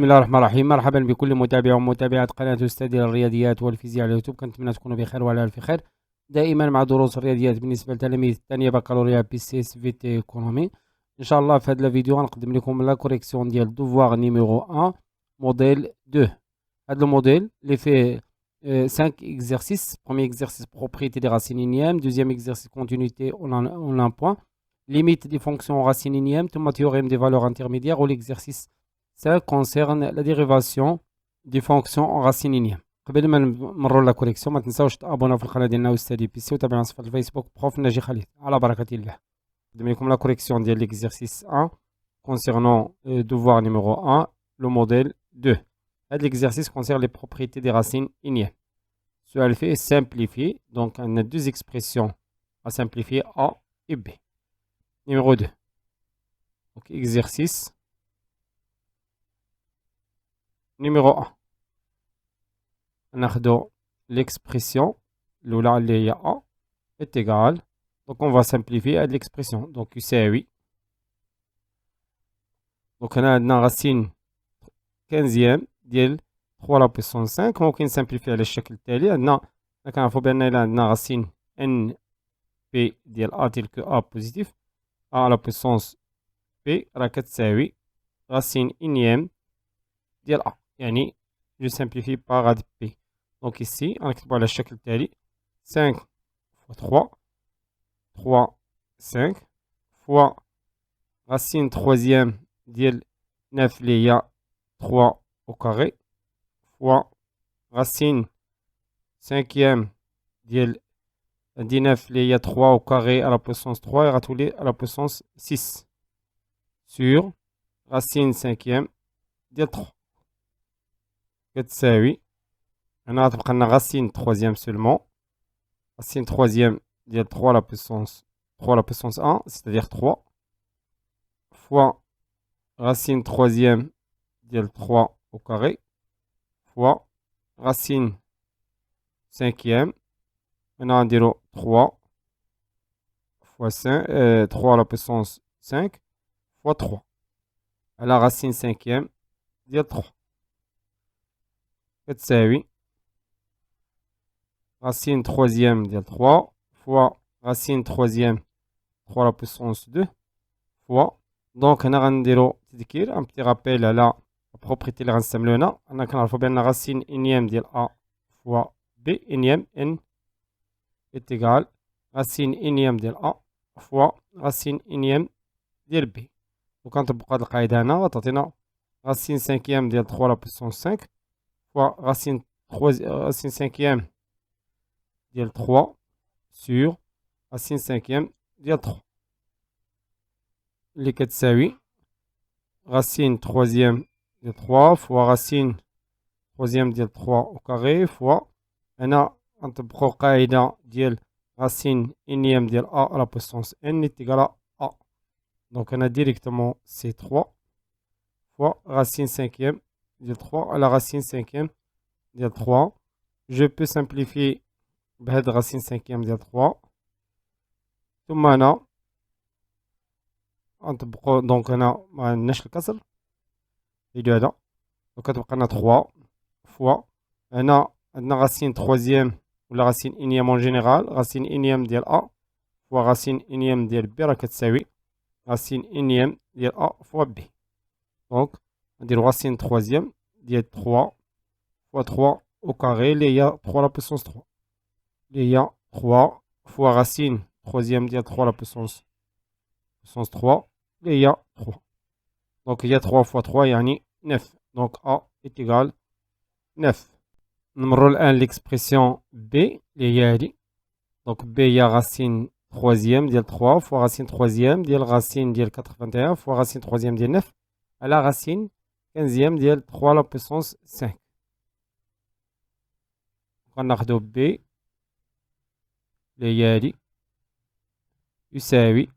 بسم الله الرحمن الرحيم. مرحبا بكل متابع ومتابعة قناة أستاذ الرياضيات والفيزياء على اليوتيوب. كنتمنى تكونوا بخير وعلى ألف خير دائما مع دروس الرياضيات بالنسبة لتلاميذ الثانية بكالوريا بي سي اس في تي ايكونومي. إن شاء الله في هذا الفيديو غنقدم لكم لا كوريكسيون ديال دوفوار نيميرو 1 موديل 2. هذا الموديل اللي فيه 5 exercices. Premier exercice propriété des racines énièmes, deuxième exercice continuité en un point, limite des fonctions aux racines énièmes, théorème des valeurs intermédiaires ou l'exercice ça concerne la dérivation des fonctions en racine énième. قبل ما نمروا لا كوريكسيون ما تنساوش تابوناو في القناه ديالنا استاذ بي سي وتابعونا في الفيسبوك بروف ناجي خليل على بركه الله. نقدم لكم لا كوريكسيون ديال ليكزيرسيس 1 concernant devoir numéro 1 le modèle 2. هذا l'exercice concerne les propriétés des racines énièmes. السؤال فيه simplifié, donc on a deux expressions à simplifier A et B. Numéro 2. Donc exercice numéro 1. ناخدو l'expression الأولى اللي هي A est égal. Donc on va simplifier هاد l'expression. Donc يساوي. Donc هنا عندنا راسين 15 ديال 3 لا بويسونس 5. ممكن نسامبليفي على الشكل التالي. عندنا كنعرفو بأن إلا عندنا راسين ان بي ديال A تيل كو A بوزيتيف A لا بويسونس بي راه كتساوي راسين إنيام ديال A. يعني je simplifie par A de P. Donc ici, on écrit le chèque tali 5 fois 3, 3, 5 fois racine troisième d'il 9 liya 3 au carré fois racine cinquième d'il 19 liya 3 au carré à la puissance 3 et ratoulé à la puissance 6 sur racine cinquième d'il 3. كتساوي هنا غتبقى لنا racine troisième seulement. Racine troisième ديال 3 la puissance 1, c'est-à-dire 3, fois racine troisième ديال 3 au carré, fois racine cinquième. Maintenant on dirait 3 fois 5, 3 à la puissance 5 fois 3. À la racine cinquième ديال 3. كتساوي racine troisième ديال 3 fois racine troisième 3 la puissance 2 fois. Donc هنا غنديرو تذكير un petit rappel على propriété اللي غنستعملو هنا. أنا كنعرفو بأن racine énième ديال A fois B énième n est égal racine énième ديال A fois racine énième ديال B. Donc غنطبقو هاد القاعدة هنا غتعطينا racine cinquième ديال 3 la puissance 5 fois racine cinquième ديال 3 sur racine cinquième ديال 3 اللي كتساوي racine troisième ديال 3 fois racine troisième ديال 3 au carré fois هنا غنطبقو قاعدة ديال racine énième ديال A à la puissance n est égal à A. Donc هنا directement c'est 3 fois racine cinquième ديال 3 à la racine cinquième ديال 3. Je peux simplifier بهاد racine cinquième ديال 3 ثم هنا غنطبقو. دونك هنا معندناش الكسر هيدو هذا. دونك كتبقى لنا 3 فوا هنا عندنا racine troisième ولا racine énième en général. racine énième ديال A فوا racine énième ديال B راه كتساوي racine énième ديال A فوا B. دونك نديرو racine troisième ديال 3 فوا 3 au carré اللي هي 3 la puissance 3 اللي هي 3 fois racine troisième ديال 3 la puissance 3 اللي هي 3. Donc il y a 3 fois 3 يعني 9. Donc A est égal 9. نمرو الآن l'expression B اللي هي هادي. Donc B هي racine troisième ديال 3 fois racine troisième ديال racine ديال 81 fois racine troisième ديال 9 على racine 15e ديال 3 la puissance 5. غناخدو B اللي هي هادي يساوي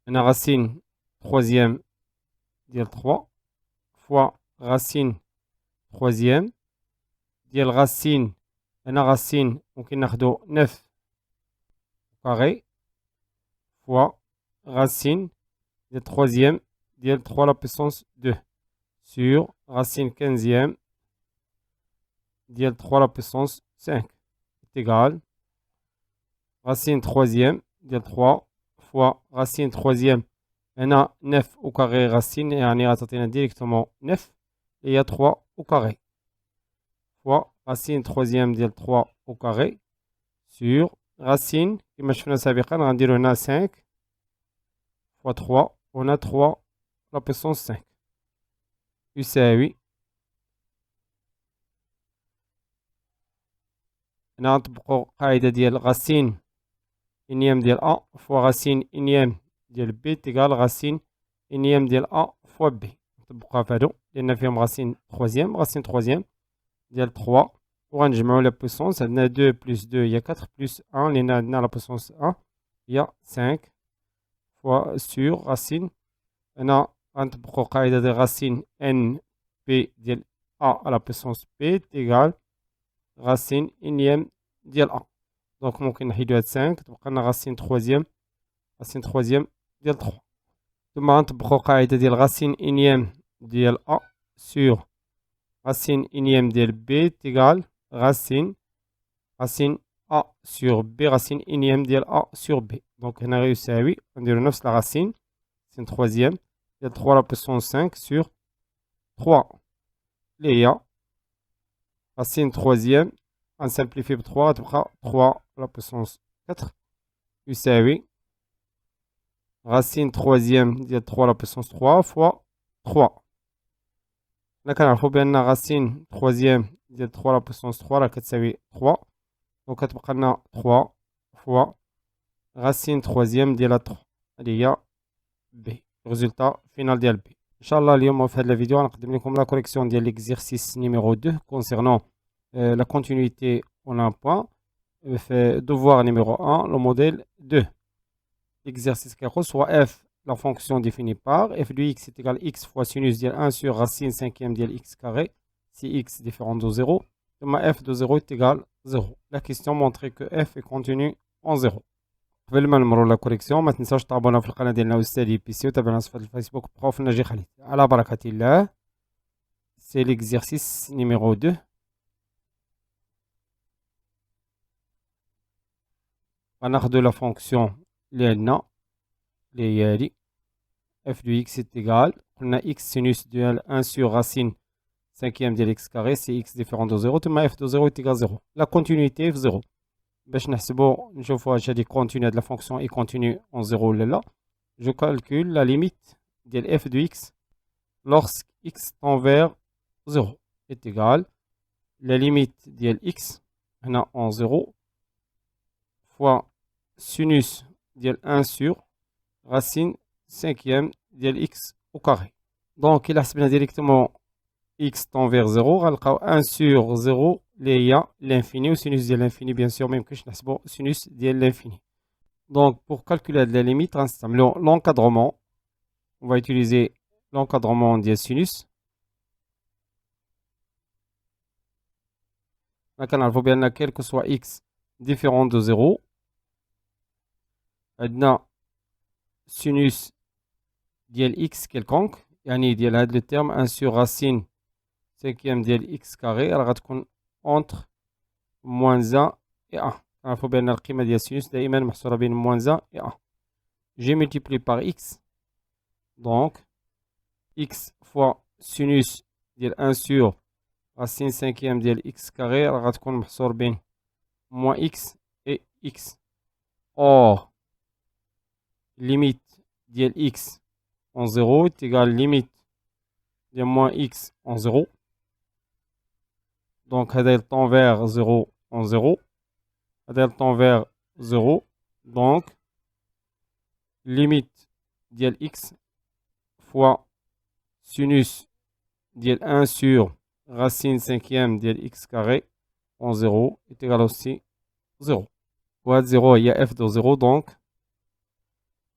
هنا racine troisième ديال 3 fois racine troisième ديال racine هنا racine ممكن ناخدو 9 carré fois racine ديال troisième ديال 3 la puissance 2 sur racine 15e ديال 3 la puissance 5 est égal racine 3e ديال 3 fois racine 3e هنا 9 au carré racine يعني غتعطينا directement 9 et il y a 3 au carré fois racine 3e ديال 3 au carré sur racine كما شفنا سابقا غنديرو هنا 5 fois 3 هنا 3 la puissance 5 يساوي هنا نطبقو قاعدة ديال غاسين إنيام ديال أ فوا غاسين إنيام ديال بي تيكال غاسين إنيام ديال أ فوا بي نطبقوها فهادو لأن فيهم غاسين تخوازيام ديال 3 وغنجمعو لا بويسونس عندنا 2 بلس 2 هي 4 بلس 1 لأن عندنا لا بويسونس 1 هي 5 فوا سور غاسين هنا غنطبقو قاعدة ديال غاسين ان بي ديال أ على بويسونس بي تيكال غاسين إنيام ديال أ دونك ممكن نحيدو هاد 5 تبقى لنا غاسين تخوازيام ديال 3 ثم غنطبقو قاعدة ديال غاسين إنيام ديال أ سور غاسين إنيام ديال بي تيكال غاسين أ سور بي غاسين إنيام ديال أ سور بي دونك هنا غيساوي نديرو نفس لا غاسين تخوازيام ديال 3 لا بويسونس 5 سور 3 اللي هي racine troisième, on simplifie par 3, تبقى 3 à la puissance 4 يساوي racine troisième ديال 3 à la puissance 3 fois 3 هنا كنعرفو بأن racine troisième ديال 3 à la puissance 3 راه كتساوي 3 دونك كتبقى لنا 3 fois racine troisième ديال 3 اللي هي B résultat final ديال B. Inch'Allah, اليوم في هذا الفيديو غنقدم لكم la correction ديال l'exercice numéro 2 concernant la continuité en un point. Fait devoir numéro 1, le modèle 2. L'exercice qui soit f, la fonction définie par f de x est égal à x fois sinus dial 1 sur racine 5e dial x carré, si x différent de 0. f de 0 est égal à 0. La question montre que f est contenu en 0. قبل ما نمروا لا كوريكسيون ما تنساوش تعابونا في القناه ديالنا استاذ بي سي وتابعونا في الفيسبوك بروف ناجي خالد على بركه الله. سي ليكزيرسيس نيميرو 2. غناخدو لا فونكسيون اللي عندنا اللي هي هادي اف دو اكس est égal قلنا اكس سينوس ديال 1 سور راسين 5e ديال اكس كاري سي اكس ديفيرون دو 0 ثم اف دو 0 est égal 0. لا كونتينيتي في 0 باش نحسبو نشوفو واش هادي كونتينيو هاد لا فونكسيون اي كونتينيو اون 0 ولا لا. جو كالكول لا ليميت ديال اف دو اكس lorsque x tend vers 0 est égal la limite ديال x هنا en 0 fois sinus ديال 1 sur racine 5e ديال x au carré. Donc إلا حسبنا ديريكتومون x tend vers 0 غنلقاو 1 sur 0 اللي هي l'infini و sinus ديال l'infini bien sûr ميمكنش نحسبو sinus ديال l'infini. Donc pour calculer la limite غنستعملو l'encadrement. On va utiliser l'encadrement ديال sinus. Là كنعرفو بأن quel que soit x différent de 0 عندنا sinus ديال x quelconque يعني ديال هاد لو terme 1 sur racine 5e ديال x carré راه غتكون entre moins 1 et 1. كنعرفو بأن القيمة ديال sinus دائما محصورة بين moins 1 et 1. J'ai multiplié par x donc x fois sinus ديال 1 sur racine 5e ديال x carré راه غتكون محصور بين moins x et x. Or limite ديال x en 0 est égal limite de moins x en 0. Donc هذا tend vers 0 en 0. هذا tend vers 0. Donc limite ديال x fois sinus ديال 1 sur racine 5e ديال x carré en 0 est égal aussi 0. وهاد 0 هي f de 0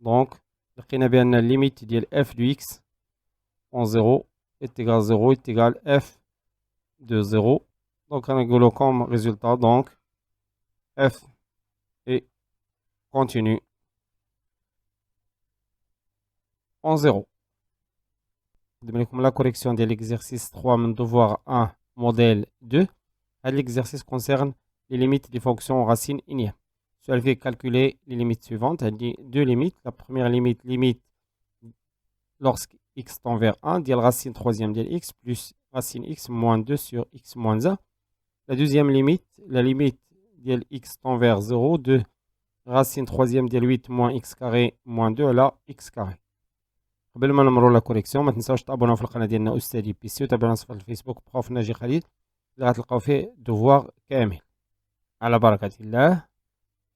donc لقينا بأن limite ديال f de x en 0 est égal 0 est égal f de 0. Donc غنقولو comme résultat donc f est continu en 0. la correction de l'exercice 3 من devoir 1 modèle 2. L'exercice concerne les limites des fonctions racines ignées. Je vais calculer les limites suivantes. Elle dit deux limites. La première limite lorsque x tend vers 1, dit racine troisième de x plus racine x moins 2 sur x moins 1. La deuxième limite, la limite de x tend vers 0, de racine troisième de 8 moins x carré moins 2 à la x carré. قبل ما نمروا لا كوريكسيون ما تنساوش تابوناو في القناه ديالنا استاذي بي سي وتابعونا في الفيسبوك بروف ناجي خليل اللي غتلقاو فيه دوفوار كامل على بركه الله.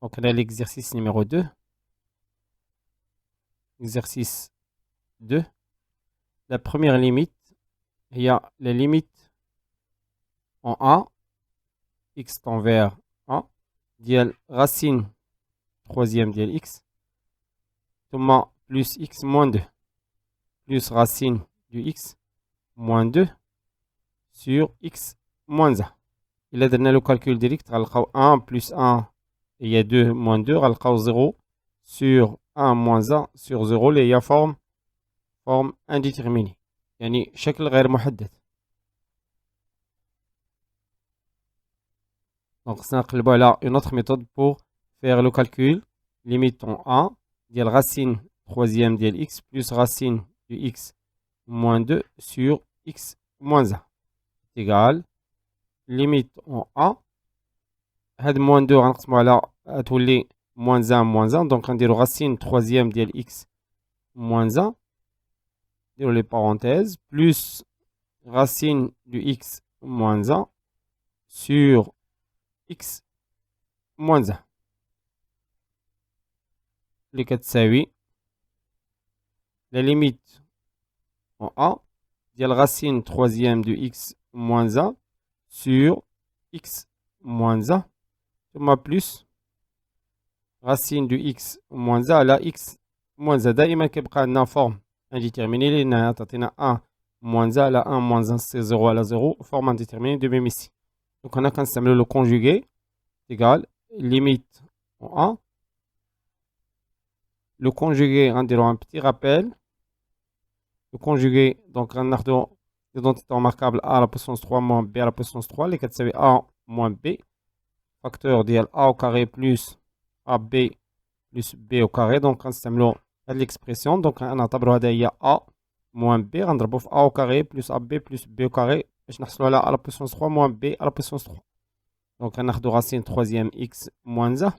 دونك هنا l'exercice numéro 2. Exercice 2. La première limite هي la limite en A x tend vers 1 ديال racine troisième ديال x ثم plus x moins 2 plus racine du x moins 2 sur x moins 1. Il a donné le calcul direct, 1 plus 1 et il y a 2 moins 2, 0 sur 1 moins 1 sur 0 اللي هي forme indéterminée. يعني شكل غير محدد. Donc c'est une autre méthode pour faire le calcul. Limitons 1 ديال racine troisième ديال x plus racine du x moins 2 sur x moins 1 égale limite en a هاد moins 2 غنقسمو على تولي moins 1 moins 1 donc غنديرو racine troisième ديال x moins 1 نديرو les parenthèses plus racine du x moins 1 sur x moins 1 اللي كتساوي la limite en A ديال racine troisième du x moins 1 sur x moins 1 ثم plus racine du x moins 1 على x moins 1. دائما كيبقى عندنا forme indéterminée لأنها تعطينا 1 moins 1 على 1 moins 1 c'est 0 على 0 forme indéterminée de même ici. Donc هنا كنستعملو le conjugué égal limite en A. Le conjugué غنديرو un petit rappel. Le conjugué, donc on a l'identité remarquable a à la puissance 3 moins b à la puissance 3, les 4 c'est a moins b, facteur d'IL a au carré plus ab plus b au carré, donc on s'améliore l'expression, donc on a tableau a moins b, on a a au carré plus ab plus b au carré, et je n'ai à la puissance 3 moins b à la puissance 3. Donc on a racine troisième x moins 1,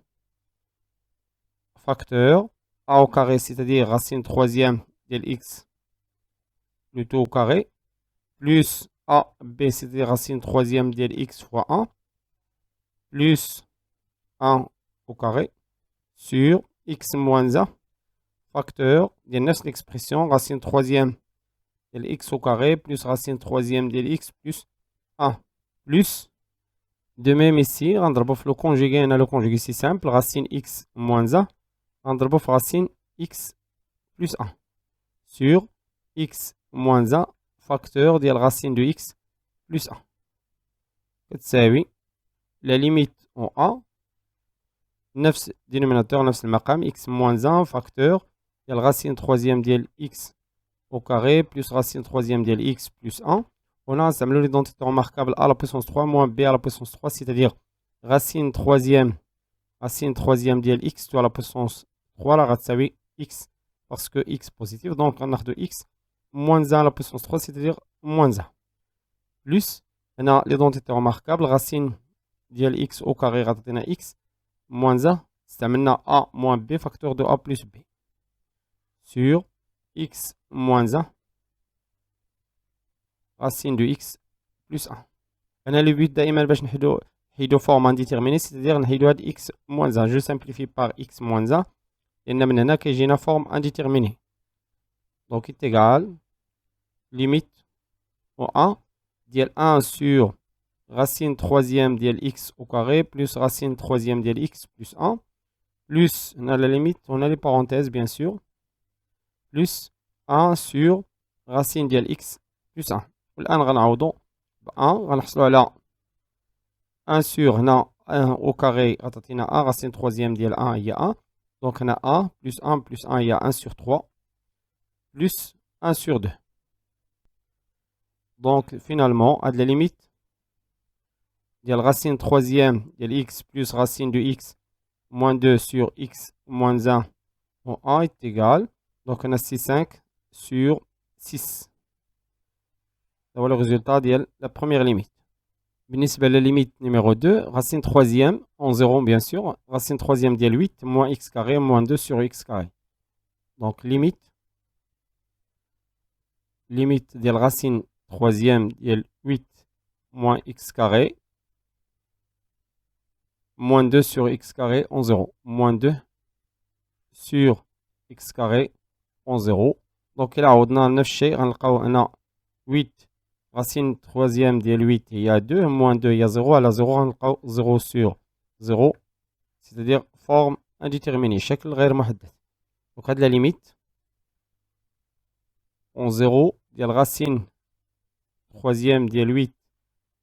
facteur a au carré, c'est-à-dire racine troisième de x plutôt au carré, plus AB, c'est-à-dire racine troisième de x fois 1, plus 1 au carré, sur x moins 1, facteur de l'expression racine troisième de x au carré, plus racine troisième de x plus 1, plus, de même ici, on a le conjugué, on a le conjugué si simple, racine x moins 1, on a racine x plus 1, sur x moins 1 facteur de la racine de x plus 1. كتساوي la limite en A نفس dénominateur نفس المقام x moins 1 facteur de la racine troisième de x au carré plus racine troisième de x plus 1. On a l'identité remarquable a à la puissance 3 moins b à la puissance 3, c'est-à-dire racine troisième de x à la puissance 3 la غتساوي x parce que x positif, donc on a de x moins 1 à la puissance 3, c'est-à-dire moins 1. Plus, on a l'identité remarquable, racine de x au carré, غتعطينا x, moins 1, c'est a moins b, facteur de a plus b. Sur x moins 1, racine de x plus 1. On a le but دائما باش نحيدو forme indéterminée, c'est-à-dire نحيدو هاد x moins 1. Je simplifie par x moins 1, لأن من هنا كيجينا forme indéterminée. Donc il est égal limite au 1 ديال 1 sur racine troisième ديال x au carré plus racine troisième ديال x plus 1 plus on a la limite, on a les parenthèses bien sûr, plus 1 sur racine ديال x plus 1. والآن غنعوضو ب 1 غنحصلو على 1 sur هنا 1 au carré غتعطينا 1 racine troisième ديال 1 هي 1, donc هنا 1 plus 1 plus 1 هي 1 sur 3 plus 1 sur 2. Donc finalement, à de la limite, il y a la racine troisième de x plus racine de x moins 2 sur x moins 1 en a est égal. Donc on a 6,5 sur 6. Voilà le résultat de la première limite. بالنسبة la limite numéro 2, racine troisième en 0 bien sûr. Racine troisième de 8 moins x carré moins 2 sur x carré. Donc limite de la racine troisième de 8 moins x carré moins 2 sur x carré en 0. Moins 2 sur x carré en 0. Donc là, on a 9 chez, on a 8 racine troisième de 8, il y a 2, moins 2, il y a 0, à la 0, on a 0 sur 0, c'est-à-dire forme indéterminée, شكل غير محدد. Donc, à de la limite, en 0, il y a la racine troisième de 8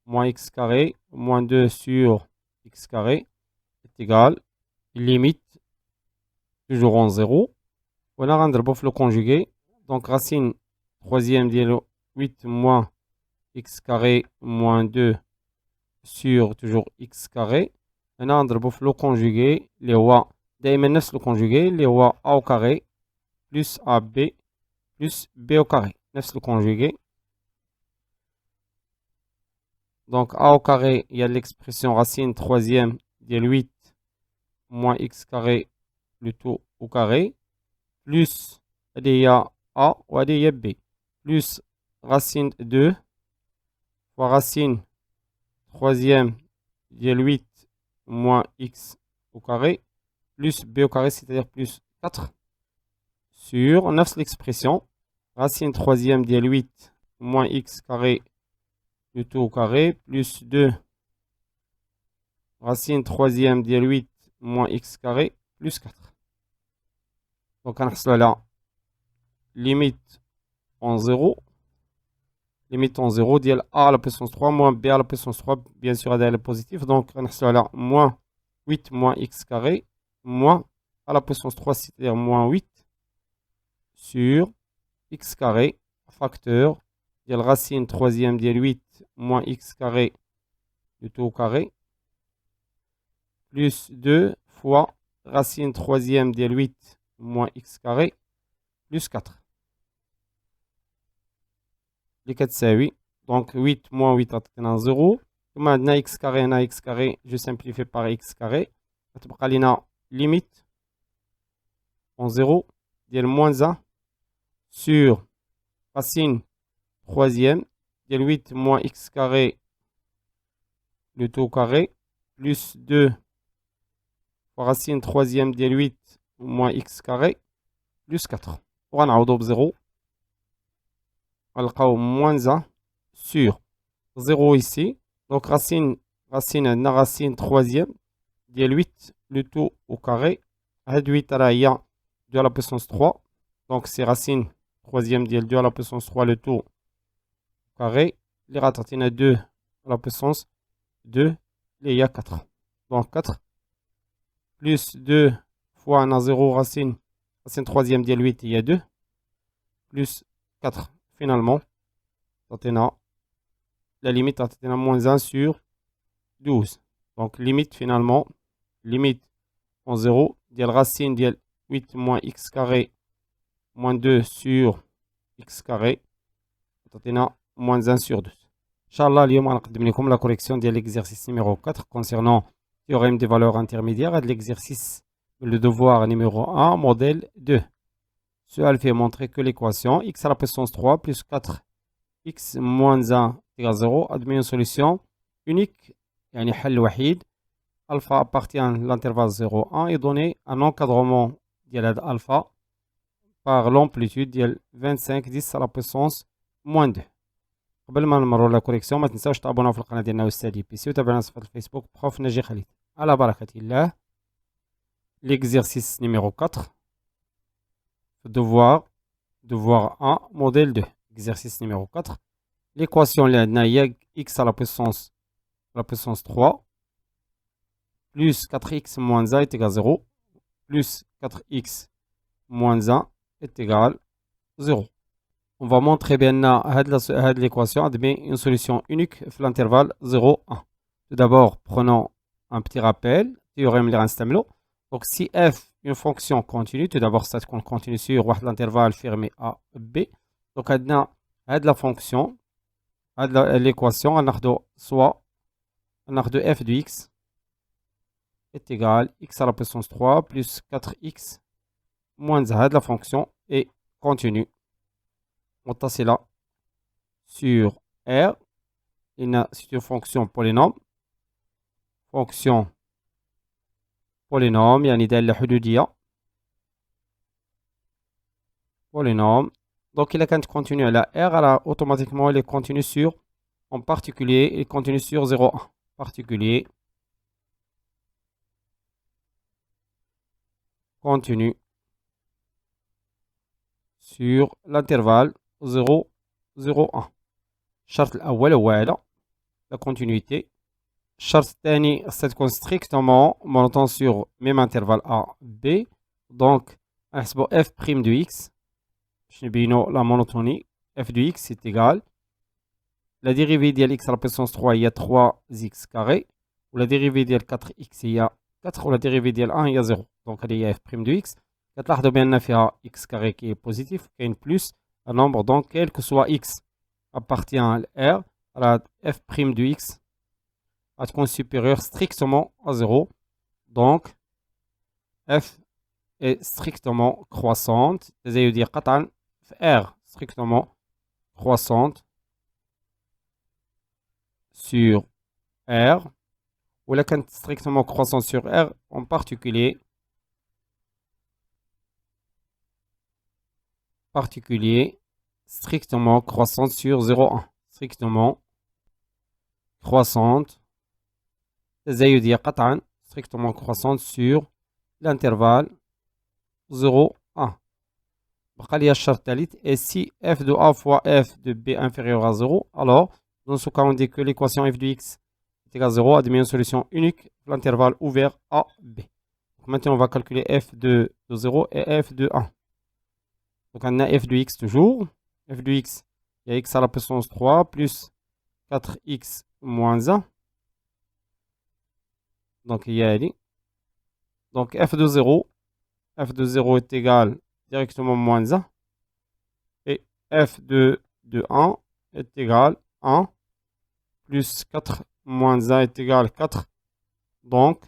moins x carré, moins 2 sur x carré, est égal, limite, toujours en 0. On a rendre le conjugué, donc racine troisième de 8 moins x carré moins 2 sur toujours x carré. On a rendre le conjugué, les wa, دائما نفس le conjugué, les wa a au carré plus ab plus b au carré. نفس le conjugué. Donc a au carré, il y a l'expression racine troisième de 8 moins x carré le tout au carré plus il y a a ou il y a b plus racine 2 fois racine troisième de 8 moins x au carré plus b au carré, c'est-à-dire plus 4 sur نفس l'expression racine troisième de 8 moins x carré le tout au carré plus 2 racine troisième de 8 moins x carré plus 4. Donc on a là limite en 0. Limite en 0 ديال a à la puissance 3 moins b à la puissance 3, bien sûr elle est positive, donc on a là moins 8 moins x carré moins à la puissance 3, c'est-à-dire moins 8 sur x carré facteur de la racine troisième de 8 moins x carré du tout au carré plus 2 fois racine troisième de 8 moins x carré plus 4. Les 4 c'est 8. Donc 8 moins 8 à 0. Maintenant x carré, je simplifie par x carré. On limite en 0 de moins 1 sur racine troisième de 8 moins x carré le tout au carré plus 2 fois racine troisième de 8 moins x carré plus 4. On a un 0. On moins 1 sur 0 ici. Donc racine troisième de 8 le tout au carré. 8 à la 2 à la puissance 3. Donc c'est racine troisième de 2 à la puissance 3 le tout au carré. Les ratatines 2 à la puissance 2. Il y a 4. Donc 4 plus 2 fois 1 à 0 racine troisième de 8, il y a 2. Plus 4 finalement. La limite est moins 1 sur 12. Donc limite finalement, limite en 0, de la racine de 8 moins x carré moins 2 sur x carré, moins 1 sur 2. Inch'Allah, اليوم غنقدم لكم la correction de l'exercice numéro 4 concernant théorème des valeurs intermédiaires et de l'exercice le devoir numéro 1, modèle 2. Cela fait montrer que l'équation x à la puissance 3 plus 4x moins 1 égale 0 admet une solution unique, يعني حل وحيد. Alpha appartient à l'intervalle 0,1 et donné un encadrement de alpha par l'amplitude de 25 10 à la puissance moins 2. قبل ما نمروا لا كوريكسيون ما تنساوش تابوناو في القناه ديالنا استاذ بي سي وتابعونا في صفحه الفيسبوك بروف ناجي خليل. على بركه الله. L'exercice numéro 4. Devoir 1, modèle 2. Exercice numéro 4. L'équation là هي x à la puissance 3 plus 4x moins 1 est égal à 0 plus 4x moins 1 est égal à 0. on va montrer bien l'équation admet une solution unique dans l'intervalle 0, 1. Tout d'abord, prenons un petit rappel, théorème Lorentz-Tamelot. Donc, si f, une fonction continue, tout d'abord, c'est qu'on continue sur l'intervalle fermé A, B. Donc, on a la fonction, l'équation, on a soit on a de f de x est égal à x à la puissance 3 plus 4x moins 1. La fonction est continue. On tasse là sur R. C'est une fonction polynôme. Fonction polynôme, يعني دالة حدودية. Polynôme. Donc, il a quand continue à la R, alors automatiquement, il est continu sur, en particulier, il continue sur 0,1. Particulier. Continue sur l'intervalle 0, 0, 1. الشرط الأول هو هذا la continuité. الشرط الثاني تكون strictement montant sur même intervalle A, B. Donc, نحسبو f' de x. باش نبينو la monotonie. f de x est égal. La dérivée de x à la puissance 3 il y a 3x carré. Ou la dérivée de 4x il y a 4. Ou la dérivée de 1 il y a 0. Donc, il y a f' de x. كتلاحظوا بأن فيها x carré qui est positif. كاين plus un nombre. Donc, quel que soit x appartient à R. Alors, f' de x est supérieur strictement à 0. Donc, f est strictement croissante. C'est-à-dire R strictement croissante sur R. Ou la strictement croissante sur R en particulier strictement croissante sur 0,1. Strictement croissante. C'est-à-dire strictement croissante sur l'intervalle 0, 1. Et si f de A fois f de B inférieur à 0, alors dans ce cas on dit que l'équation f de x est égale à 0 admet une solution unique pour l'intervalle ouvert A, B. Donc maintenant on va calculer f de 0 et f de 1. Donc on a f de x toujours. F de x, il y a x à la puissance 3 plus 4x moins 1. Donc il y a donc f de 0 est égal directement moins 1 et f de 1 est égal à 1 plus 4 moins 1 est égal à 4. Donc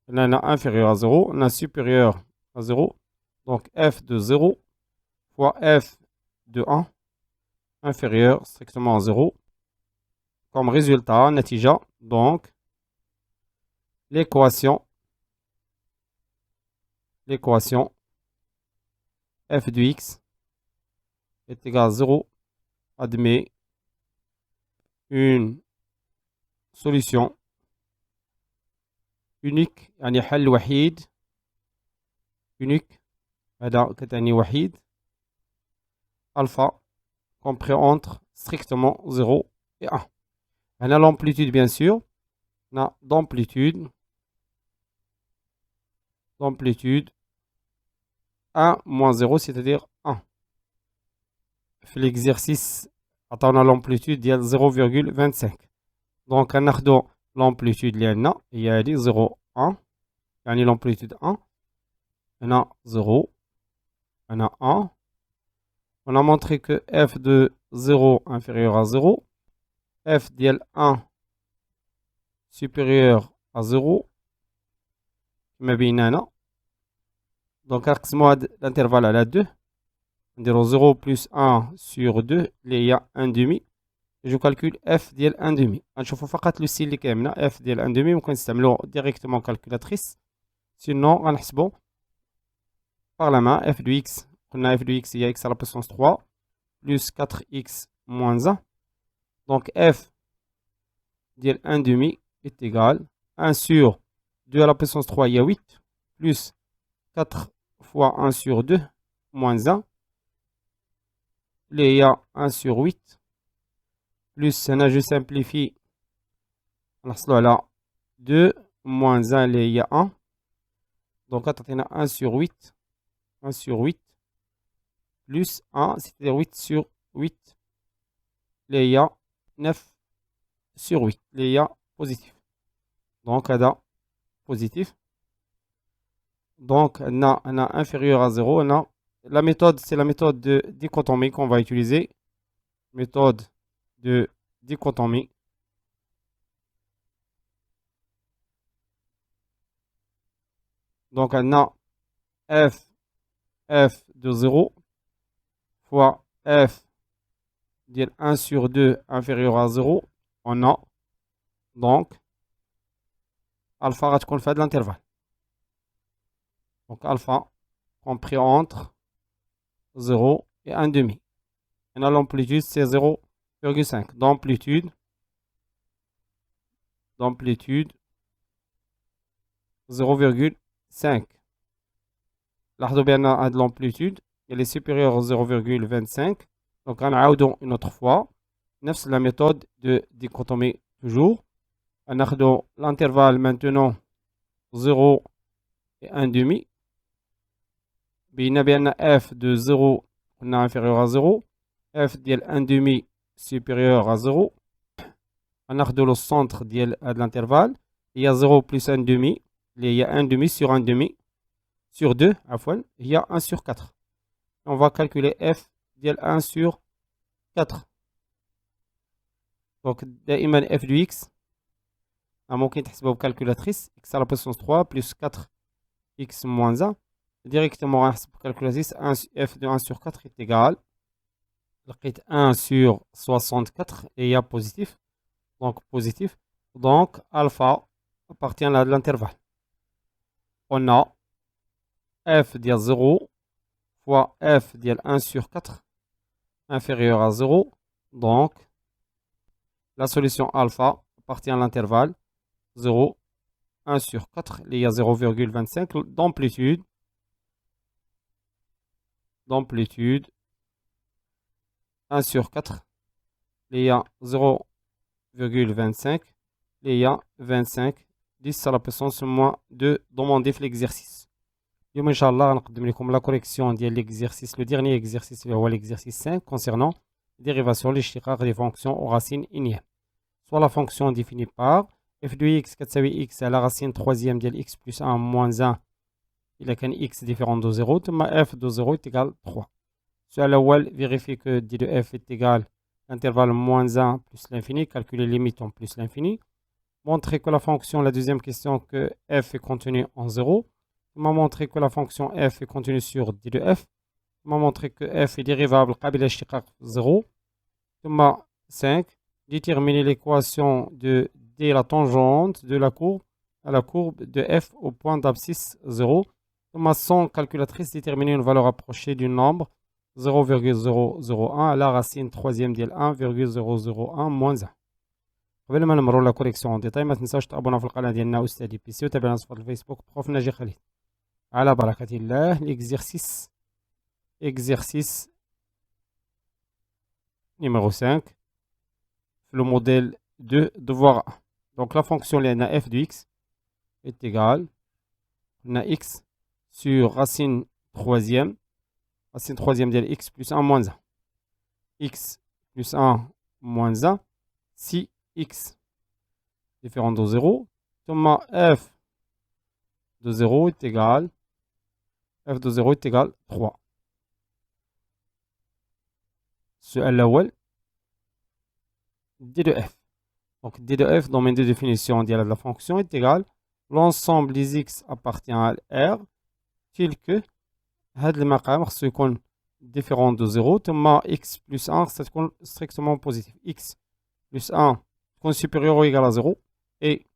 on a inférieur à 0, on a supérieur à 0. Donc f de 0 fois f de 1 inférieur strictement à 0. Comme résultat, natija, donc l'équation f de x est égal à 0 admet une solution unique, يعني حل وحيد unique. هذا كتعني وحيد. Alpha compris entre strictement 0 et 1. On a l'amplitude bien sûr. On a d'amplitude 1 moins 0, c'est-à-dire 1. L'exercice, on a l'amplitude de 0,25. Donc, on a l'amplitude il y a 0, 1. On a l'amplitude 1. On a 0. On a 1. On a montré que f de 0 inférieur à 0. F de 1 supérieur à 0. ما بيننا. Donc, l'intervalle à la 2. On dirait 0 plus 1 sur 2, il y a 1 demi. Je calcule f ديال 1 demi. نشوفوا فقط لو سي اللي كامله f ديال 1 demi ممكن نستعملو directement calculatrice. Sinon غنحسبو par la main f de x. قلنا f de x il y a x à la puissance 3 plus 4x moins 1. Donc f ديال 1 demi est égal à 1 sur 2 à la puissance 3 il y a 8 plus 4 fois 1 sur 2 moins 1. Il y a 1 sur 8 plus, je simplifie, on a là 2 moins 1, il y a 1. Donc, on a 1 sur 8 plus 1, c'est-à-dire 8 sur 8. اللي هي 9 sur 8 اللي هي positif. Donc هذا positif. Donc on a inférieur à 0. La méthode, c'est la méthode de dichotomie qu'on va utiliser. Méthode de dichotomie. Donc on a f de 0 fois f de 1 sur 2 inférieur à 0. On a donc alpha غتكون في هذا l'intervalle. Donc alpha compris entre 0 et 1 demi. Et l'amplitude c'est 0,5. D'amplitude 0,5. لاحظوا بأن هذه l'amplitude elle est supérieure à 0,25. Donc غنعاودو une autre fois نفس la méthode de dichotomie toujours. ناخدو l'intervalle maintenant 0 et 1 demi. بينا بأن f de 0 قلنا inférieur à 0. f ديال 1 demi supérieur à 0. غناخدو le centre ديال هاد l'intervalle. Il y a 0 plus 1 demi. Il y a 1 demi sur 1 demi. Sur 2, il y a 1 sur 4. On va calculer f ديال 1 sur 4. Donc دائما f de x ممكن تحسبه بكالكولاتريس x à la puissance 3 plus 4x moins 1. Directement غنحسب بكالكولاتريس f de 1 sur 4 est égal. لقيت 1 sur 64 et il y a positif. Donc positif. Donc alpha appartient à l'intervalle. On a f de 0 fois f de 1 sur 4 inférieur à 0. Donc la solution alpha appartient à l'intervalle 0, 1 sur 4. Il y a 0,25 d'amplitude. D'amplitude 1 sur 4. Il y a 0,25. Il y a 25 10 à la puissance moins 2 demandé في l'exercice. اليوم ان شاء الله غنقدم لكم لا كوريكسيون ديال l'exercice le dernier exercice اللي هو l'exercice 5 concernant dérivation l'اشتقاق des fonctions aux racines ignéennes. Soit la fonction définie par f de x كتساوي x على racine troisième ديال x plus 1 moins 1 إلا كان x différent de 0 ثم f de 0 est égal 3. السؤال الأول vérifie que d de f est égal l'intervalle moins 1 plus l'infini, calculer limite en plus l'infini. Montrer que la fonction, la deuxième question, que f est contenu en 0. On m'a montré que la fonction f est contenue sur d de f. On m'a montré que f est dérivable قابل للاشتقاق 0. ثم 5. Déterminer l'équation de d la tangente de la courbe à la courbe de f au point d'abscisse 0. ثم sans calculatrice déterminer une valeur approchée du nombre 0,001 à la racine troisième ديال 1,001 moins 1. قبل ما نمروا لا كوريكسيون اون ديتاي ما تنساوش تابونا في القناه ديالنا استاذ بي سي وتابعونا في الفيسبوك بروف ناجي خليل. على بركه الله. l'exercice numéro 5 le modèle de devoir 1. Donc la fonction f de x est égale à x sur racine troisième de x plus 1 moins 1. x plus 1 moins 1 si x différent de 0. ثم f de 0 est égal f de 0 est égal 3. السؤال الأول d de f. Donc d de f dans mes deux définitions de la fonction est égal l'ensemble des x appartient à R tel que هذا المقام خصو يكون différent de 0 ثم x plus 1 تكون strictement positif. x plus 1 تكون supérieur ou égal à 0 et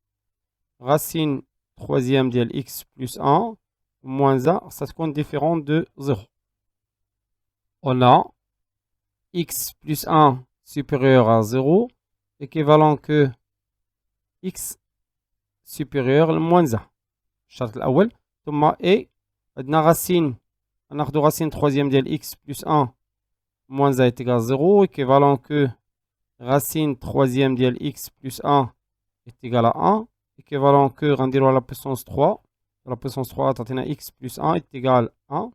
racine troisième de x plus 1 moins 1 ça تكون différent de 0. On a x plus 1 supérieur à 0 équivalent que x supérieur à moins 1. الشرط الأول. ثم et عندنا racine ناخذ racine troisième ديال x plus 1 moins 1 est égal à 0 équivalent que racine troisième ديال x plus 1 est égal à 1 équivalent que غنديرو à la puissance 3. La puissance 3 تعطينا x plus 1 est égal à 1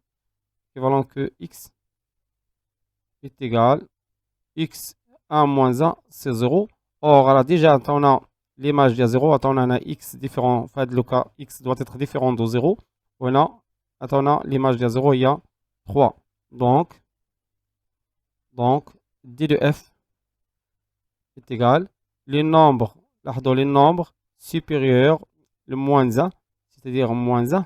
équivalent que x est égal x 1 moins 1 c'est 0. Or là déjà on a l'image de 0, on a x différent, fait le cas x doit être différent de 0. On a l'image de 0, il y a 3. Donc d de f est égal les nombres supérieurs le moins 1, c'est-à-dire moins 1.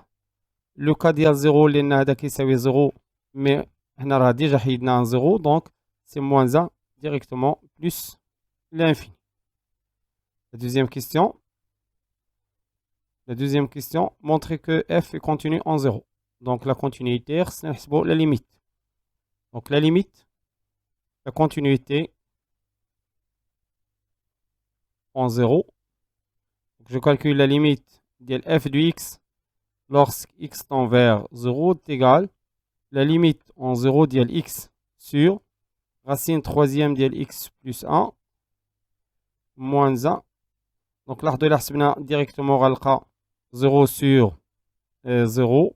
Le cas de 0 اللي qui c'est 0 mais on a déjà un 0, donc c'est moins 1 directement plus l'infini. La deuxième question, montrer que f est continu en 0. Donc la continuité, c'est la limite. Donc la limite, la continuité en 0. Donc je calcule la limite de f de x lorsque x tend vers 0 est égal la limite en 0 de x sur racine troisième de x plus 1 moins 1. Donc là, de l'asbna directement غنلقى 0 sur 0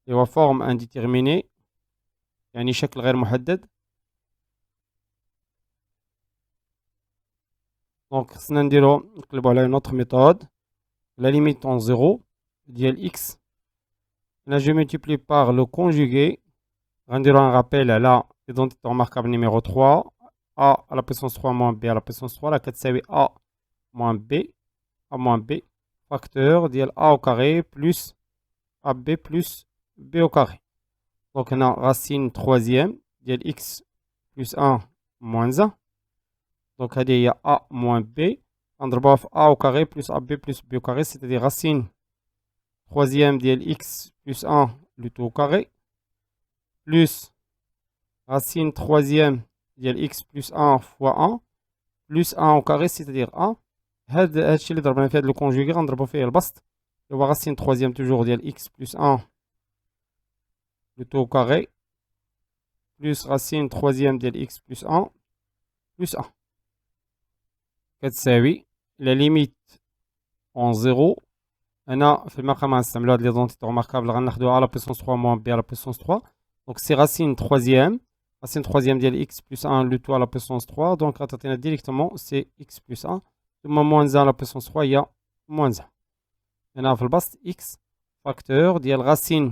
et on forme indéterminé يعني شكل غير محدد. Donc خصنا نقلبوا على une autre méthode. La limite en 0 ديال x. Là je multiplie par le conjugué. غنديروا un rappel à la identité remarquable numéro 3 a à la puissance 3 moins b à la puissance 3 là كتساوي a moins b facteur ديال a au carré plus ab plus b au carré. Donc on a racine troisième ديال x plus 1 moins 1. Donc il y a a moins b. نضربوها في a au carré plus ab plus b au carré, c'est-à-dire racine troisième ديال x plus 1 le tout au carré plus racine troisième ديال x plus 1 fois 1 plus 1 au carré, c'est-à-dire 1. هذا الشيء اللي ضربنا فيه هذا الكونجوغي غنضربو فيه البسط اللي هو racine troisième toujours ديال x plus 1 le tout au carré plus racine troisième ديال x plus 1 plus 1 كتساوي la limite en 0. هنا في المقام غنستعملو هاد ليدونتيتي remarquable غناخدوها à la puissance 3 moins b à la puissance 3. Donc c'est racine troisième ديال x plus 1 le tout à la puissance 3. Donc غتعطينا directement c'est x plus 1 ثم moins 1 à la puissance 3 il y a moins 1. هنا في البسط x facteur ديال racine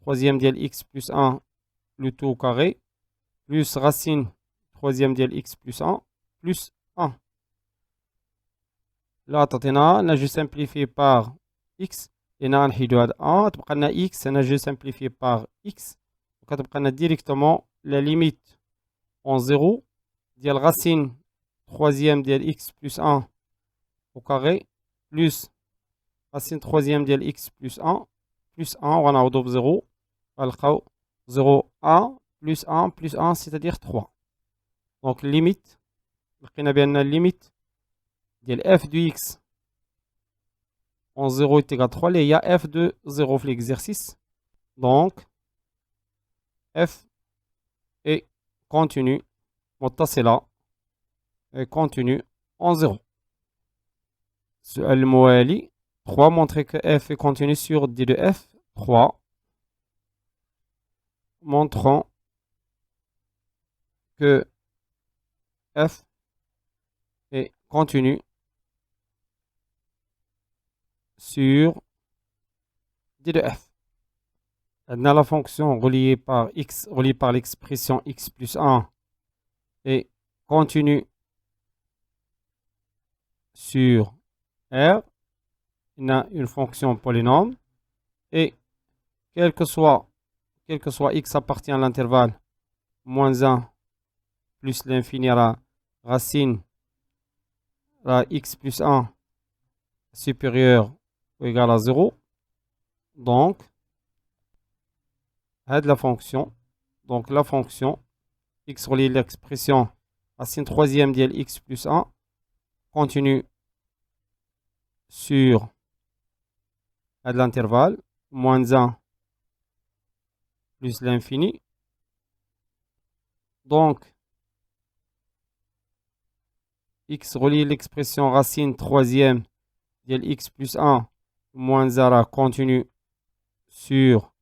troisième ديال x plus 1 le tout au carré plus racine troisième ديال x plus 1 plus 1. Là تعطينا انا جو simplifie par x هنا غنحيدو هاد 1 تبقى لنا x هنا جو simplifie par x وكتبقى لنا directement la limite en 0 ديال racine troisième ديال x plus 1 au carré plus racine troisième ديال x plus 1 وغنعوضو ب 0 غنلقاو 0 1 plus 1 plus 1 c'est-à-dire 3. Donc limite لقينا بان limite ديال f de x en 0 est égal à 3 il y a f de 0 في l'exercice. Donc f est continu متصلة est continu en 0. السؤال الموالي 3 montrer que f est continu sur d de f. 3 montrant que f est continu sur d de f. On a la fonction reliée par x, reliée par l'expression x plus 1 est continue sur R. On a une fonction polynôme et quel que soit x appartient à l'intervalle moins 1 plus l'infini à racine à x plus 1 supérieur ou égal à 0. Donc, aide la fonction. Donc, la fonction x reliée l'expression racine troisième d'l x plus 1 continue sur aide l'intervalle moins 1 plus l'infini. Donc, x relie l'expression racine troisième d'l x plus 1 moins 1 continue sur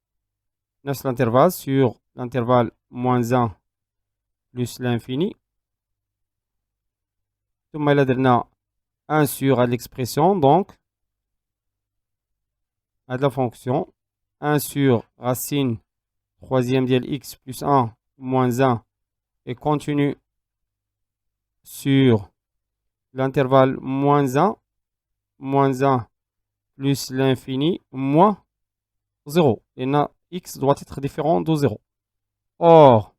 l'intervalle, sur l'intervalle moins 1 plus l'infini. ثم إلا درنا 1 sur هاد l'expression, donc هاد la fonction 1 sur racine troisième ديال x plus 1 moins 1 et continue sur l'intervalle moins 1 plus l'infini moins 0. Et là, x doit être différent de 0. Or,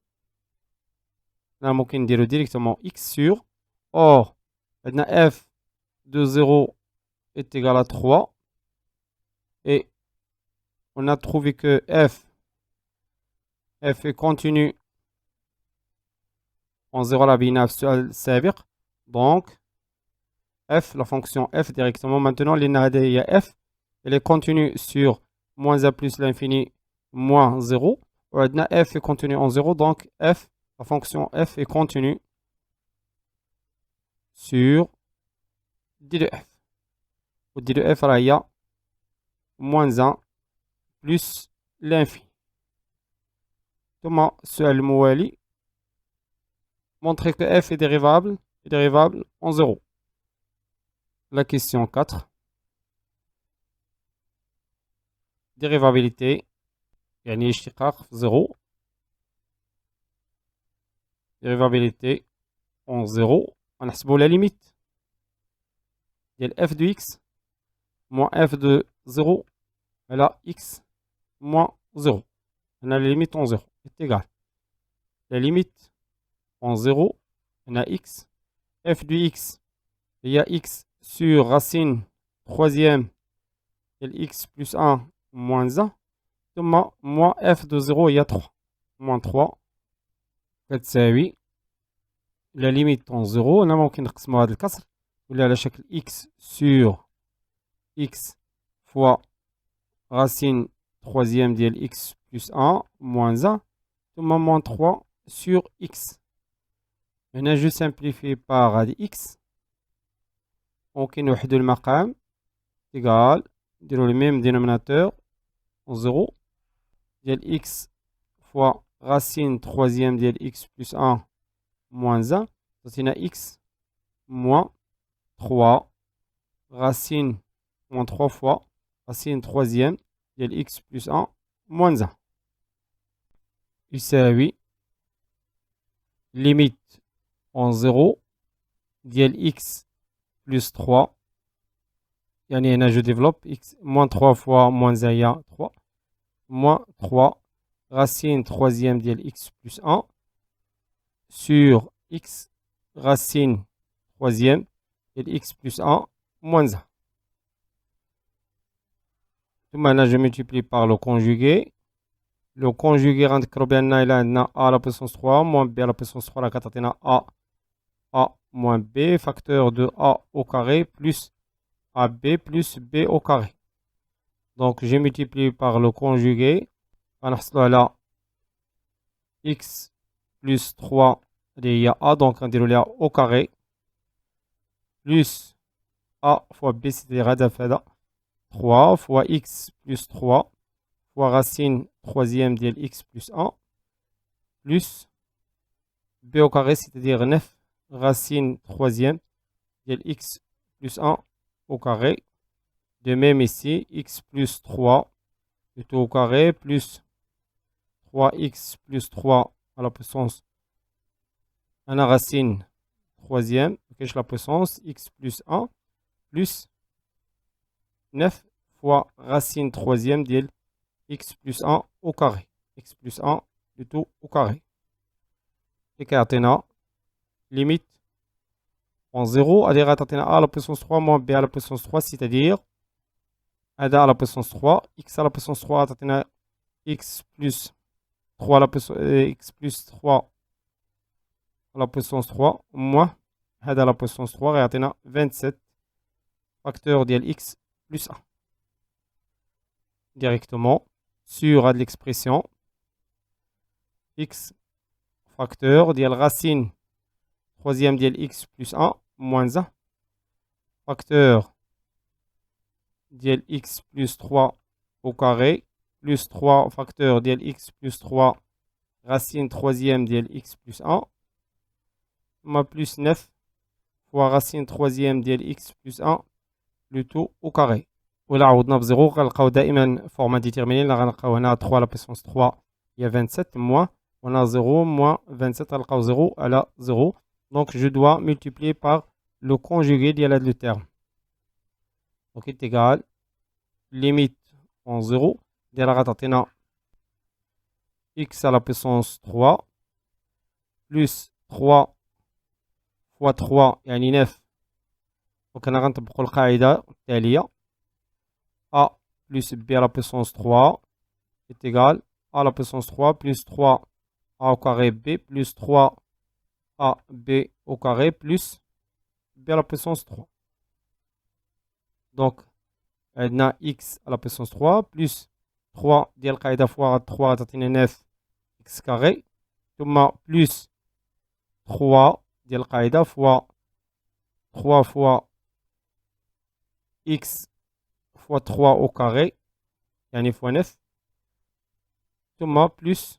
là, on peut dire directement x sur. Or, f de 0 est égal à 3. Et on a trouvé que f est continu en 0 la binaf السابق. Donc, f, la fonction f directement. Maintenant, il y a f. Elle est continue sur moins 1 plus l'infini moins 0. F est continu en 0. Donc, f, la fonction f est continue sur d de f. Au d de f, il y a moins 1 plus l'infini. ثم السؤال الموالي montrer que f est dérivable en 0. La question 4. Dérivabilité يعني اشتقاق 0. Dérivabilité en 0. On a la limite ديال f de x moins f de 0 à la x moins 0. On a la limite en 0 est égal. La limite en 0, on a x. F de x, il y a x sur racine troisième de x plus 1 moins 1. Moins f de 0, il y a 3. Moins 3. كتساوي la limite en 0. On a ممكن نقسموا هذا الكسر ولا على شكل x sur x fois racine troisième de x plus 1 moins 1. Moins 3 sur x. Maintenant, je simplifie par x. ممكن نوحدو المقام égal نديرو le même dénominateur en 0 ديال x fois racine troisième ديال x plus 1 moins 1 تعطينا x moins 3 racine moins 3 fois racine troisième ديال x plus 1 moins 1 يساوي limite en 0 ديال x plus 3 يعني هنا je développe x moins 3 fois moins 1 il y a 3 moins 3 racine troisième ديال x plus 1 sur x racine troisième ديال x plus 1 moins 1. Maintenant je multiplie par le conjugué. Le conjugué غنذكرو بأن إلا عندنا a à la puissance 3 moins b à la puissance 3 راه كتعطينا a moins b facteur de a au carré plus ab plus b au carré. Donc j'ai multiplié par le conjugué. غنحصلو على x plus 3 اللي هي a donc غنديرو ليها au carré plus a fois b c'est-à-dire هذا في هذا 3 fois x plus 3 fois racine troisième ديال x plus 1 plus b au carré c'est-à-dire 9 racine troisième ديال x plus 1 au carré. De même ici, x plus 3 tout au carré plus 3x plus 3 à la puissance à la racine troisième, okay, la puissance x plus 1 plus 9 fois racine troisième ديال x plus 1 au carré. X plus 1 plutôt au carré. Et كيعطينا limite en 0 à dire à la puissance 3 moins b à la puissance 3 c'est-à-dire هذا à la puissance 3 x à la puissance 3 تعطينا x plus 3 à la puissance x plus 3 à la puissance 3 moins هذا à la puissance 3 غيعطينا 27 facteur ديال x plus 1 directement sur l'expression x facteur ديال racine troisième ديال x plus 1 moins 1 facteur ديال x plus 3 au carré plus 3 facteur ديال x plus 3 racine troisième ديال x plus 1 ثم plus 9 fois racine troisième ديال x plus 1 le tout au carré. ولا عوضنا بزيرو غنلقاو دائما فورما ديتيرميني اللي غنلقاو هنا 3 على puissance 3 هي 27 moins on a 0 moins 27 غنلقاو 0 على 0. Donc je dois multiplier par le conjugué ديال هذا le terme. Donc est égal limite en 0 ديالها غتعطينا x à la puissance 3 plus 3 fois 3 يعني 9. Donc هنا غنطبقوا القاعدة التالية a plus b à la puissance 3 est égal à la puissance 3 plus 3 a au carré b plus 3 a b au carré plus b à la puissance 3. Donc on a x à la puissance 3 plus 3 ديال القاعدة fois 3 تعطينا 9 x carré ثم plus 3 ديال القاعدة fois 3 fois x fois 3 au carré يعني fois 9 ثم plus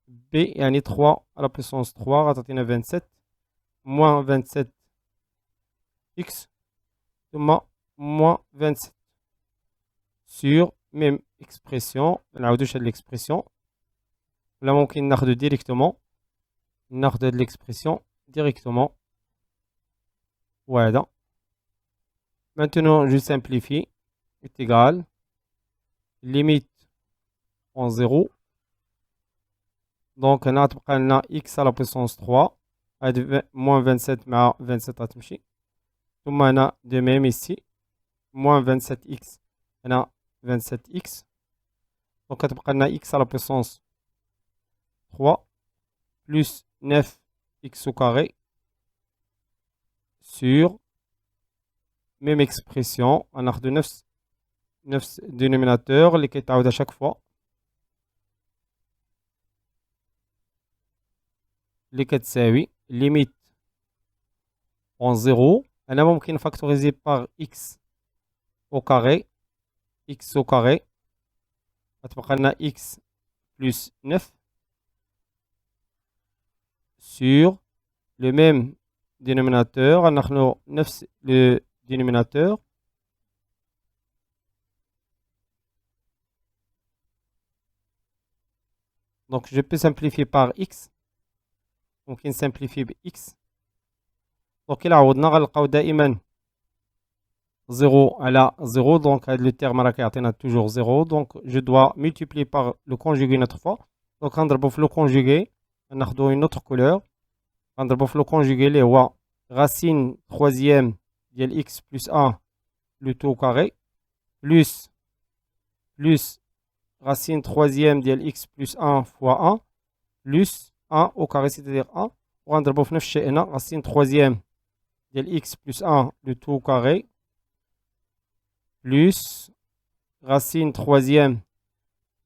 b يعني 3 à la puissance 3 غتعطينا 27 moins 27 x ثم moins 27 sur même expression. نعاودوش هاد l'expression ولا ممكن ناخدو directement ناخد هاد l'expression directement وهذا. Maintenant je simplifie est égal limite en 0. Donc هنا تبقى لنا x à la puissance 3 هاد moins 27 مع 27 غتمشي ثم هنا de même ici moins 27x هنا 27x. Donc كتبقى لنا x à la puissance 3 plus 9x au carré sur même expression غناخدو نفس dénominateur اللي كيتعاود à chaque fois اللي كتساوي limite en 0. أنا ممكن factoriser par x au carré x au carré غتبقى لنا x plus 9 sur le même dénominateur غناخدو نفس le dénominateur donc je peux simplifier par x ممكن simplifier ب x. donc إلا عوضنا غنلقاو دائما 0 على 0 donc هاد le terme راه كيعطينا toujours 0 donc je dois multiplier par le conjugué une autre fois. donc غنضربو في le conjugué غناخدو une autre couleur غنضربو في le conjugué اللي هو racine troisième ديال x plus 1 le tout au carré plus racine troisième ديال x plus 1 fois 1 plus 1 au carré c'est-à-dire 1 وغنضربو في نفس الشيء هنا racine troisième ديال x plus 1 le tout au carré plus racine troisième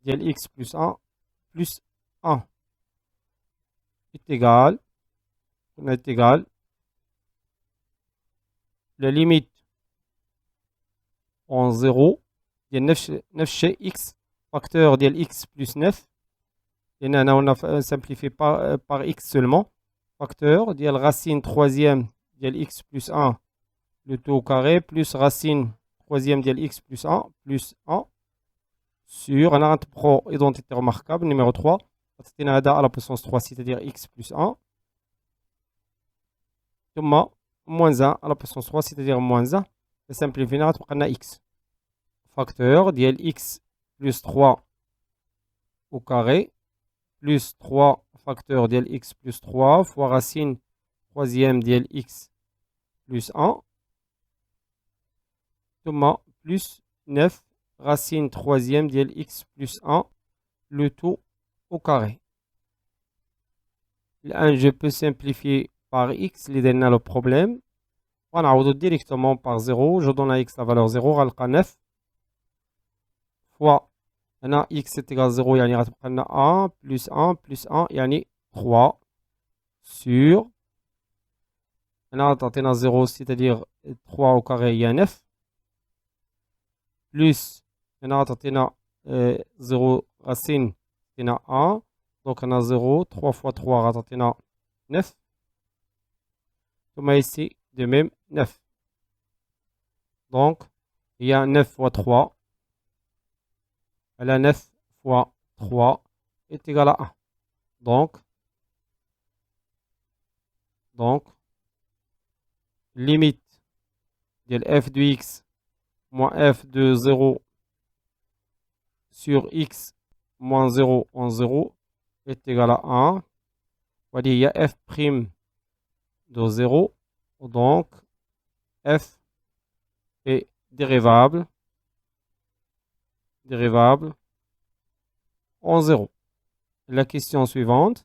ديال x plus 1 plus 1 est égal la limite en 0 ديال نفس الشيء x facteur ديال x plus 9 لأن هنا on a simplifié par x seulement facteur ديال racine troisième ديال x plus 1 le tout au carré plus racine troisième ديال x plus 1 plus 1 sur هنا غنطبقو identité remarquable numéro 3 غتعطينا هذا à la puissance 3 c'est-à-dire x plus 1 ثم moins 1 à la puissance 3 c'est-à-dire moins 1 simplifier غتبقى لنا x facteur ديال x plus 3 au carré plus 3 facteur ديال x plus 3 fois racine troisième ديال x plus 1 ثم plus 9 racine troisième ديال x plus 1 le tout au carré. الآن je peux simplifier par x اللي درنا le problème غنعوضو directement par 0 je donne à x la valeur 0 غنلقى 9 fois هنا x est égal 0 يعني غتبقى لنا 1 plus 1 plus 1 يعني 3 sur هنا غتعطينا 0 c'est-à-dire 3 au carré هي 9 plus هنا غتعطينا 0 racine تعطينا 1 donc هنا 0 3 fois 3 غتعطينا 9 ثم ici de même 9. Donc il y a 9 fois 3. Elle a 9 fois 3 est égal à 1. Donc limite de f de x moins f de 0 sur x moins 0 en 0 est égal à 1. Il y a f' de 0. Donc f est dérivable en 0. La question suivante.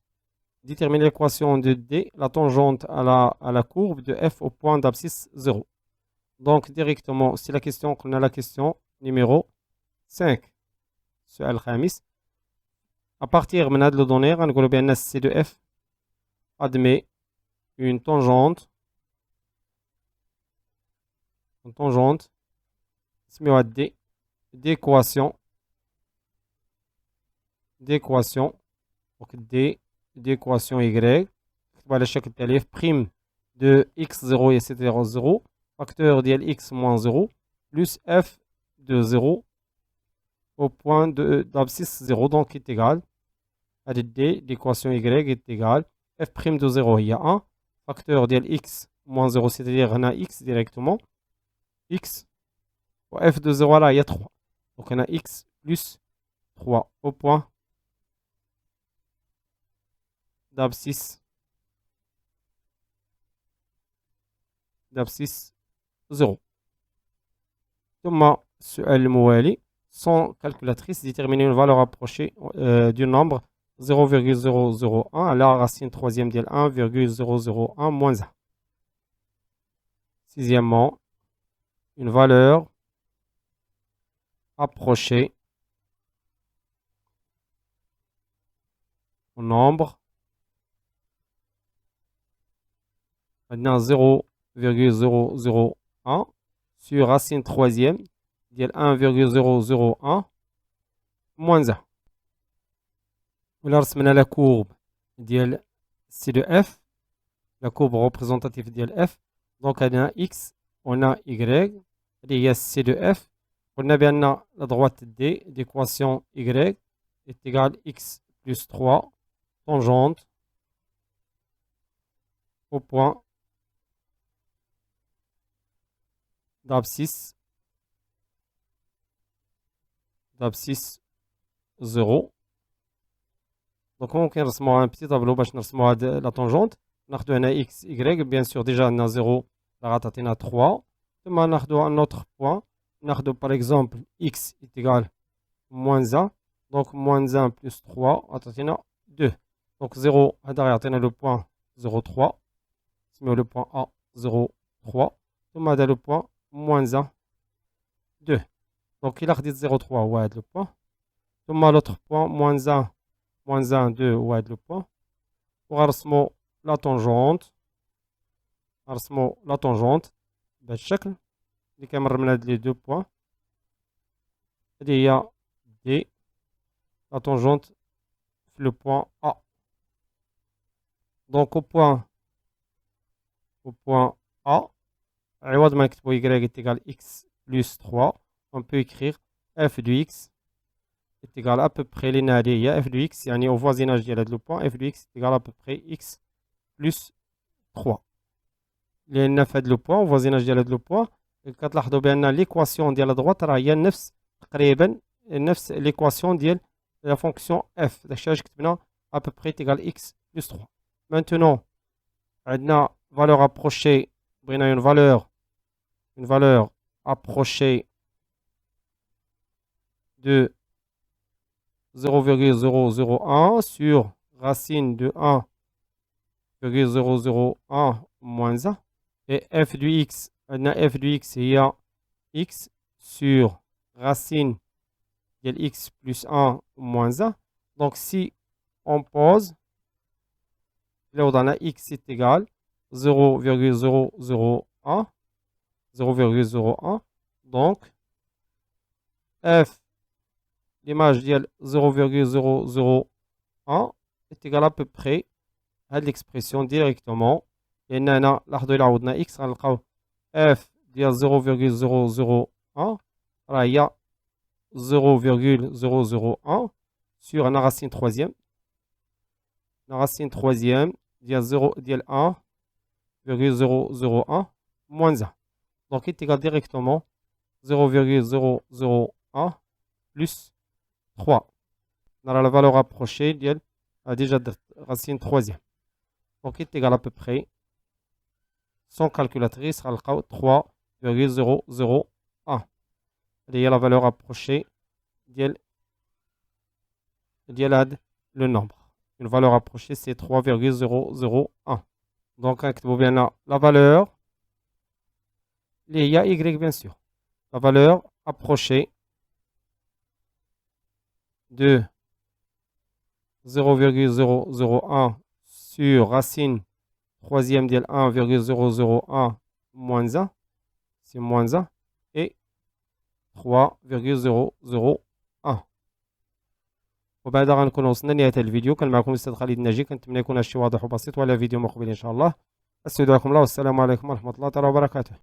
Déterminer l'équation de D, la tangente à la courbe de f au point d'abscisse 0. Donc directement, c'est la question qu'on a, la question numéro 5. سؤال الخامس. À partir من هذه الدوني غنقولوا بأن C de f admet une tangente اسمها D d'équation donc D d'équation y على الشكل التالي prime de x0 et etc 0 facteur ديال x moins 0 plus f de 0 au point d'abscisse 0 donc est égal à D d'équation y est égal f prime de 0 il y a 1 facteur ديال x moins 0 c'est-à-dire on a x directement x و f de 0 là il y a 3 donc on a x plus 3 au point d'abscisse 0. ثم السؤال الموالي sans calculatrice déterminer une valeur approchée du nombre 0,001 à la racine troisième de 1,001 moins 1. Sixièmement, une valeur approchée au nombre maintenant 0,001 sur racine troisième de 1,001 moins 1. ولا رسمنا la courbe ديال C de f, la courbe représentative ديال f. Donc on a x, on a y, il y a C de f. On a bien la droite D d'équation y est égale x plus 3 tangente au point d'abscisse 0. Donc on va faire un petit tableau باش نرسموا هاد la tangente. ناخذ هنا x y bien sûr déjà on a 0 راه غتعطينا 3 ثم ناخذ un autre point ناخذ par exemple x est égal moins 1 donc moins 1 plus 3 غتعطينا 2 donc 0 هذا غيعطينا le point 0,3 نسميوه le point A 0,3 ثم هذا le point moins 1 2 donc il a خديت 0,3 هو هذا le point ثم l'autre point moins 1 2 هو هذا le point وغنرسمو la tangente بهذا الشكل اللي كيمر من هاد لي دو بوين. هادي هي دي la tangente في le point A. Donc au point A, عوض ما نكتبو y est égal x plus 3, on peut écrire f de x est égal à peu près لأن هادي هي f de x يعني au voisinage ديال هاد le point f de x est égal à peu près x plus 3. لأن في هاد لو بوان voisinage ديال هاد لو بوان كتلاحظوا بأن ليكواسيون ديال الدروات راه هي تقريبا نفس ليكواسيون ديال لا فونكسيون اف داكشي علاش كتبنا à peu près égal x plus 3. Maintenant عندنا valeur approchée بغينا une valeur approchée de 0,001 sur racine de 1,001 moins 1 et f de x, f de x il y a x sur racine de x plus 1 moins 1. Donc si on pose, là où on a x est égal 0,001, donc f l'image de 0,001 est égal à peu près à l'expression directement لأن هنا لاحظوا إلا عوضنا إكس غنلقاو اف ديال 0,001 راه هي 0,001 sur la racine troisième. La racine troisième ديال 0 ديال 1,001 moins 1. Donc il est égal directement 0,001 plus 3. On a la valeur approchée ديال déjà de racine troisième. Donc il est égal à peu près, sans calculatrice, on a 3,001. Il y a la valeur approchée ديال le nombre. Une valeur approchée, c'est 3,001. Donc, on bien la valeur, il y a y bien sûr. La valeur approchée de 0,001 sur racine troisième de 1,001 moins 1, c'est moins 1, et 3,001. وبعد غنكون وصلنا لنهاية الفيديو. كان معكم الأستاذ خالد الناجي، كنتمنى يكون هادشي واضح وبسيط، وعلى فيديو مقبل إن شاء الله. استودعكم الله والسلام عليكم ورحمة الله تعالى وبركاته.